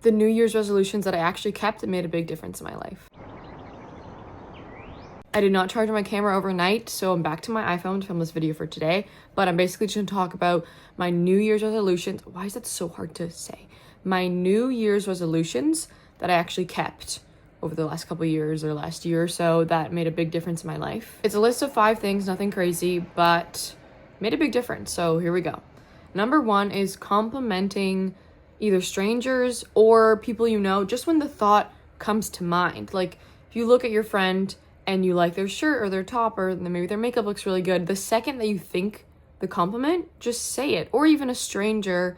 the New Year's resolutions that I actually kept, it made a big difference in my life. I did not charge my camera overnight, so I'm back to my iPhone to film this video for today, but I'm basically just going to talk about my New Year's resolutions. Why is that so hard to say? My New Year's resolutions that I actually kept over the last couple of years or last year or so that made a big difference in my life. It's a list of 5 things, nothing crazy, but made a big difference. So here we go. Number 1 is complimenting either strangers or people you know, just when the thought comes to mind. Like if you look at your friend and you like their shirt or their top or maybe their makeup looks really good, the second that you think the compliment, just say it. Or even a stranger,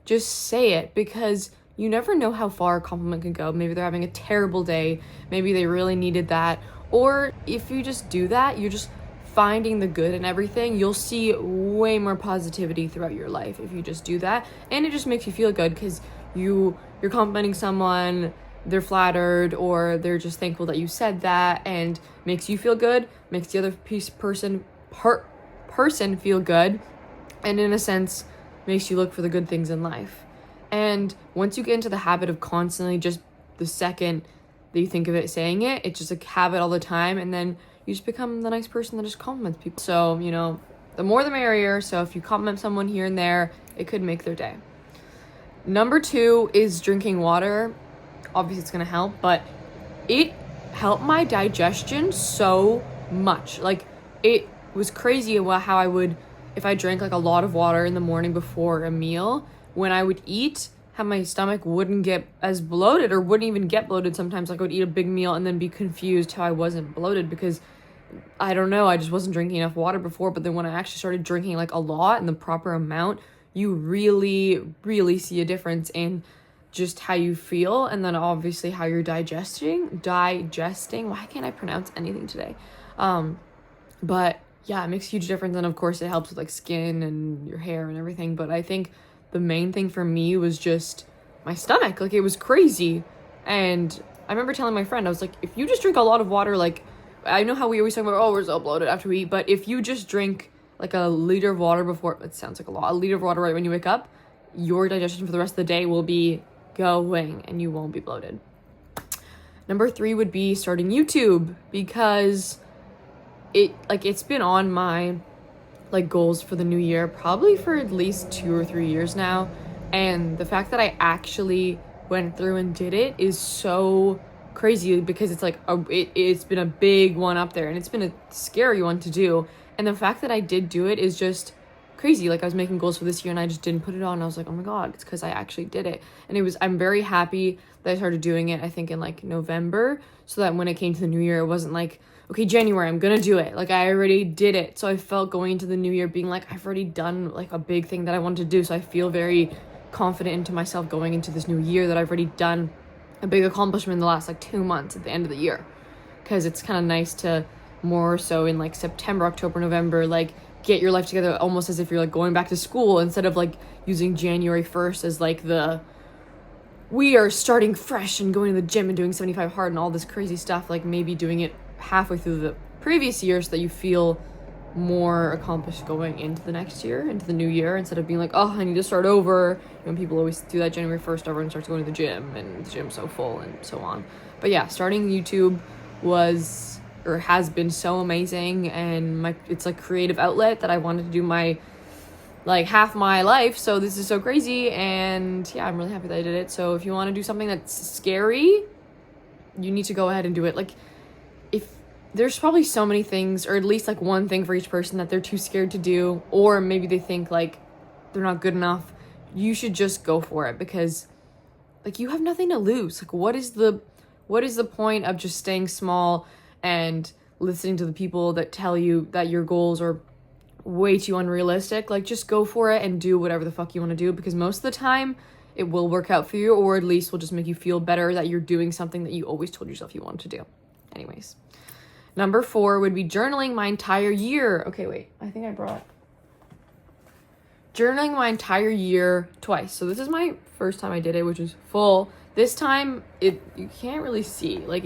just say it, because you never know how far a compliment can go. Maybe they're having a terrible day, maybe they really needed that. Or if you just do that, you're just finding the good in everything. You'll see way more positivity throughout your life if you just do that. And it just makes you feel good because you're complimenting someone, they're flattered, or they're just thankful that you said that, and makes you feel good, makes the other person feel good, and in a sense makes you look for the good things in life. And once you get into the habit of constantly, just the second that you think of it, saying it, it's just a habit all the time, and then you just become the nice person that just compliments people. So, you know, the more the merrier. So if you compliment someone here and there, it could make their day. Number 2 is drinking water. Obviously it's gonna help, but it helped my digestion so much. Like, it was crazy how I would, if I drank like a lot of water in the morning before a meal, when I would eat, how my stomach wouldn't get as bloated, or wouldn't even get bloated sometimes. Like I would eat a big meal and then be confused how I wasn't bloated because I don't know, I just wasn't drinking enough water before. But then when I actually started drinking like a lot and the proper amount, you really see a difference in just how you feel, and then obviously how you're digesting. Why can't I pronounce anything today? But yeah, it makes a huge difference. And of course it helps with like skin and your hair and everything. But I think the main thing for me was just my stomach. Like, it was crazy. And I remember telling my friend, I was like, if you just drink a lot of water, like, I know how we always talk about, oh, we're so bloated after we eat, but if you just drink like a liter of water before, it sounds like a lot, a liter of water right when you wake up, your digestion for the rest of the day will be going and you won't be bloated. Number 3 would be starting YouTube, because it's been on my like goals for the new year probably for at least 2 or 3 years now, and the fact that I actually went through and did it is so crazy, because it's like it's been a big one up there, and it's been a scary one to do, and the fact that I did do it is just crazy. Like, I was making goals for this year and I just didn't put it on. I was like, oh my god, it's because I actually did it. And I'm very happy that I started doing it, I think in like November, so that when it came to the new year, it wasn't like, okay, January, I'm gonna do it. Like, I already did it. So I felt going into the new year being like, I've already done like a big thing that I wanted to do. So I feel very confident into myself going into this new year that I've already done a big accomplishment in the last like 2 months at the end of the year. Because it's kind of nice to more so in like September, October, November, like get your life together almost as if you're like going back to school, instead of like using January 1st as like we are starting fresh and going to the gym and doing 75 hard and all this crazy stuff. Like, maybe doing it halfway through the previous year so that you feel more accomplished going into the next year, into the new year, instead of being like, oh, I need to start over. You know, people always do that January 1st, everyone starts going to the gym and the gym's so full and so on. But yeah, starting YouTube has been so amazing, and it's like creative outlet that I wanted to do my like half my life. So this is so crazy, and yeah, I'm really happy that I did it. So if you want to do something that's scary, you need to go ahead and do it. Like, if there's probably so many things, or at least like one thing for each person that they're too scared to do, or maybe they think like they're not good enough, you should just go for it, because like you have nothing to lose. Like, what is the point of just staying small and listening to the people that tell you that your goals are way too unrealistic? Like, just go for it and do whatever the fuck you want to do, because most of the time it will work out for you, or at least will just make you feel better that you're doing something that you always told yourself you wanted to do. Anyways, number 4 would be journaling my entire year. Okay, wait, I think I brought journaling my entire year twice. So this is my first time I did it, which is full. This time you can't really see, like,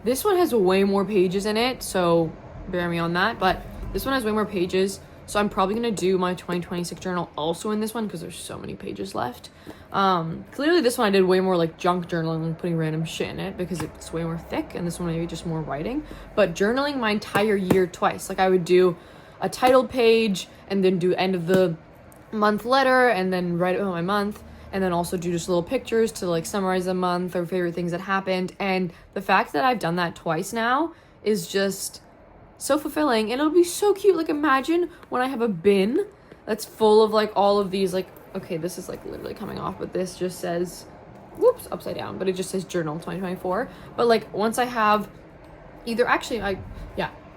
this one has way more pages in it, so bear me on that, but this one has way more pages, So I'm probably going to do my 2026 journal also in this one because there's so many pages left. Clearly this one I did way more like junk journaling, like putting random shit in it because it's way more thick, and this one maybe just more writing. But journaling my entire year twice. Like I would do a title page and then do end of the month letter and then write about my month, and then also do just little pictures to like summarize the month or favorite things that happened. And the fact that I've done that twice now is just so fulfilling, and it'll be so cute. Like imagine when I have a bin that's full of like all of these, like, okay, this is like literally coming off, but this just says, whoops, upside down, but it just says journal 2024. But like once I have either, actually I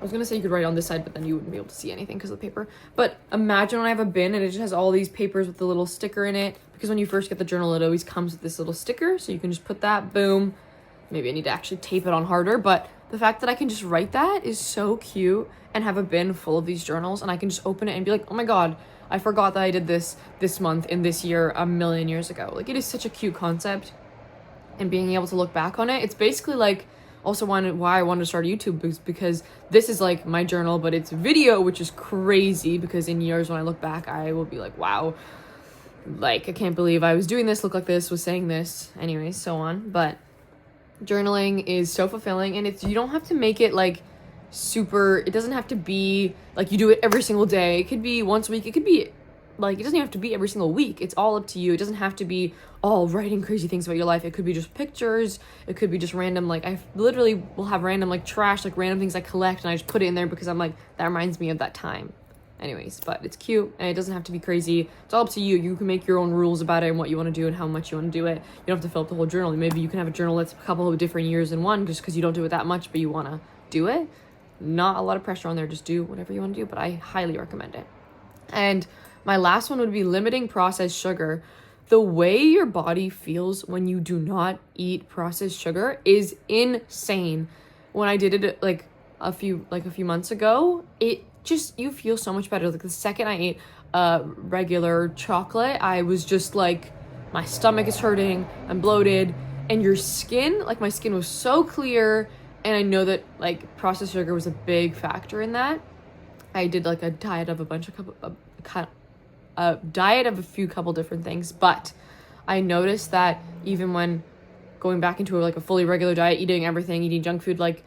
was gonna say you could write on this side, but then you wouldn't be able to see anything because of the paper. But imagine when I have a bin and it just has all these papers with the little sticker in it, because when you first get the journal it always comes with this little sticker, so you can just put that, boom. Maybe I need to actually tape it on harder, but the fact that I can just write that is so cute, and have a bin full of these journals, and I can just open it and be like, oh my god, I forgot that I did this month in this year a million years ago. Like it is such a cute concept, and being able to look back on it, it's basically like also why I wanted to start YouTube, because this is like my journal, but it's video, which is crazy because in years when I look back, I will be like, wow, like I can't believe I was doing this, look like this, was saying this, anyways, so on. But journaling is so fulfilling, and you don't have to make it like super, it doesn't have to be like you do it every single day. It could be once a week, it could be like, it doesn't have to be every single week. It's all up to you. It doesn't have to be all writing crazy things about your life. It could be just pictures. It could be just random, like I literally will have random like trash, like random things I collect, and I just put it in there because I'm like, that reminds me of that time. Anyways, but it's cute, and it doesn't have to be crazy. It's all up to you. You can make your own rules about it and what you want to do and how much you want to do it. You don't have to fill up the whole journal. Maybe you can have a journal that's a couple of different years in one, just because you don't do it that much, but you want to do it. Not a lot of pressure on there. Just do whatever you want to do, but I highly recommend it. And my last one would be limiting processed sugar. The way your body feels when you do not eat processed sugar is insane. When I did it like a few months ago, it just, you feel so much better. Like the second I ate regular chocolate, I was just like, my stomach is hurting, I'm bloated, and your skin, like my skin was so clear. And I know that like processed sugar was a big factor in that. I did like a diet of a few couple different things, but I noticed that even when going back into like a fully regular diet, eating everything, eating junk food, like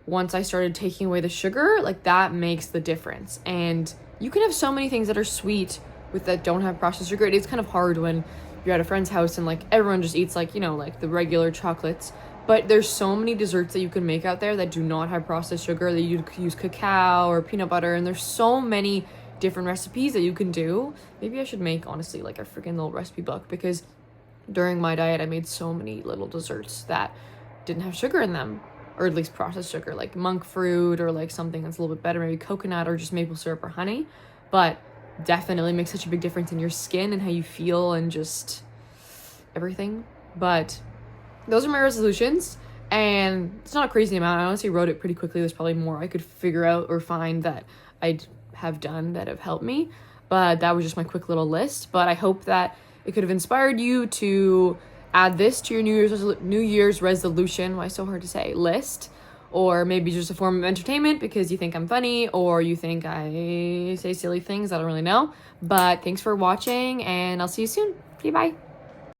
once I started taking away the sugar, like that makes the difference. And you can have so many things that are sweet with that don't have processed sugar. It is kind of hard when you're at a friend's house and like everyone just eats like, you know, like the regular chocolates. But there's so many desserts that you can make out there that do not have processed sugar, that you could use cacao or peanut butter, and there's so many different recipes that you can do. Maybe I should make, honestly, like a freaking little recipe book, because during my diet I made so many little desserts that didn't have sugar in them, or at least processed sugar, like monk fruit or like something that's a little bit better, maybe coconut or just maple syrup or honey. But definitely makes such a big difference in your skin and how you feel and just everything. But those are my resolutions, and it's not a crazy amount. I honestly wrote it pretty quickly. There's probably more I could figure out or find that I'd have done that have helped me, but that was just my quick little list. But I hope that it could have inspired you to add this to your New Year's resolution, why so hard to say, list, or maybe just a form of entertainment because you think I'm funny or you think I say silly things. I don't really know. But thanks for watching, and I'll see you soon. Okay, bye.